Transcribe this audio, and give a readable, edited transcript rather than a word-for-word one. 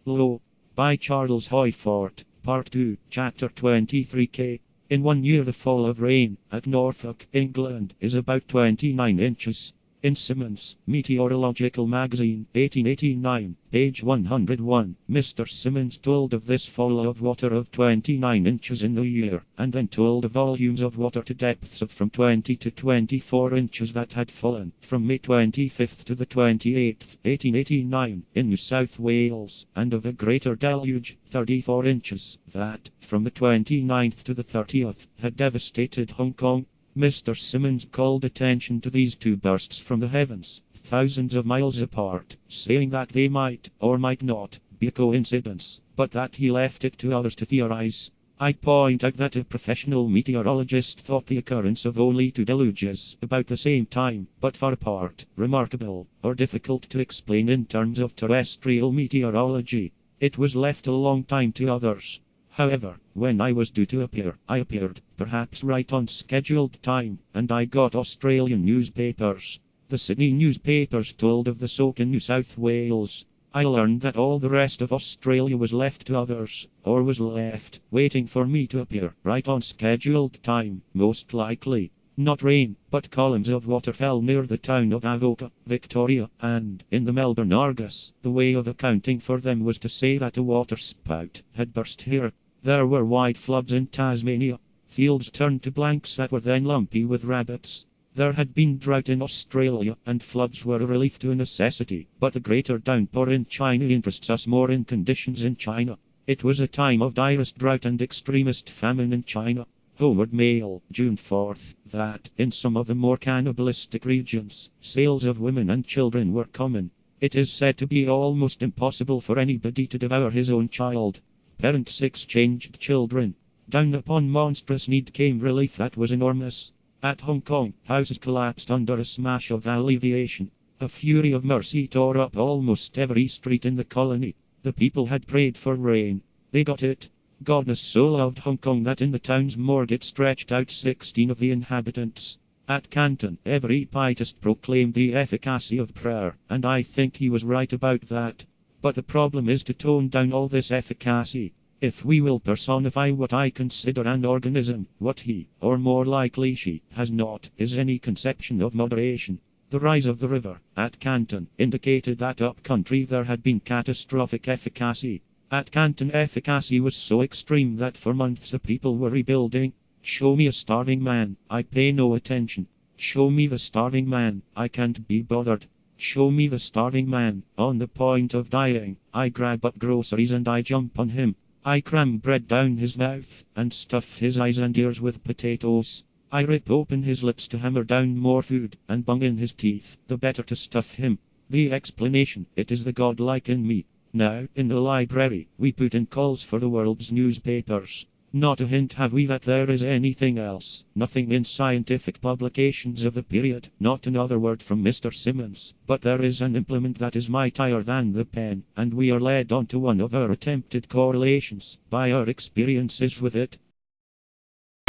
Low. By Charles Hoyfort. Part 2, Chapter 23K. In 1 year the fall of rain at Norfolk, England, is about 29 inches. In Simmons, Meteorological Magazine, 1889, page 101, Mr. Simmons told of this fall of water of 29 inches in the year, and then told of volumes of water to depths of from 20 to 24 inches that had fallen from May 25th to the 28th, 1889, in New South Wales, and of a greater deluge, 34 inches, that, from the 29th to the 30th, had devastated Hong Kong. Mr. Simmons called attention to these two bursts from the heavens, thousands of miles apart, saying that they might, or might not, be a coincidence, but that he left it to others to theorize. I point out that a professional meteorologist thought the occurrence of only two deluges about the same time, but far apart, remarkable, or difficult to explain in terms of terrestrial meteorology. It was left a long time to others. However, when I was due to appear, I appeared, perhaps right on scheduled time, and I got Australian newspapers. The Sydney newspapers told of the soak in New South Wales. I learned that all the rest of Australia was left to others, or was left, waiting for me to appear, right on scheduled time, most likely. Not rain, but columns of water fell near the town of Avoca, Victoria, and, in the Melbourne Argus, the way of accounting for them was to say that a water spout had burst here. There were wide floods in Tasmania. Fields turned to blanks that were then lumpy with rabbits. There had been drought in Australia, and floods were a relief to a necessity, but the greater downpour in China interests us more in conditions in China. It was a time of direst drought and extremist famine in China. Homeward Mail, June 4th, that, in some of the more cannibalistic regions, sales of women and children were common. It is said to be almost impossible for anybody to devour his own child. Parents exchanged children. Down upon monstrous need came relief that was enormous. At Hong Kong, houses collapsed under a smash of alleviation. A fury of mercy tore up almost every street in the colony. The people had prayed for rain. They got it. Goodness so loved Hong Kong that in the town's morgue it stretched out 16 of the inhabitants. At Canton, every pietist proclaimed the efficacy of prayer, and I think he was right about that. But the problem is to tone down all this efficacy. If we will personify what I consider an organism, what he, or more likely she, has not, is any conception of moderation. The rise of the river, at Canton, indicated that up country there had been catastrophic efficacy. At Canton efficacy was so extreme that for months the people were rebuilding. Show me a starving man, I pay no attention. Show me the starving man, I can't be bothered. Show me the starving man, on the point of dying, I grab up groceries and I jump on him. I cram bread down his mouth, and stuff his eyes and ears with potatoes. I rip open his lips to hammer down more food, and bung in his teeth, the better to stuff him. The explanation, it is the godlike in me. Now, in the library, we put in calls for the world's newspapers. Not a hint have we that there is anything else, nothing in scientific publications of the period, not another word from Mr. Simmons, but there is an implement that is mightier than the pen, and we are led on to one of our attempted correlations, by our experiences with it.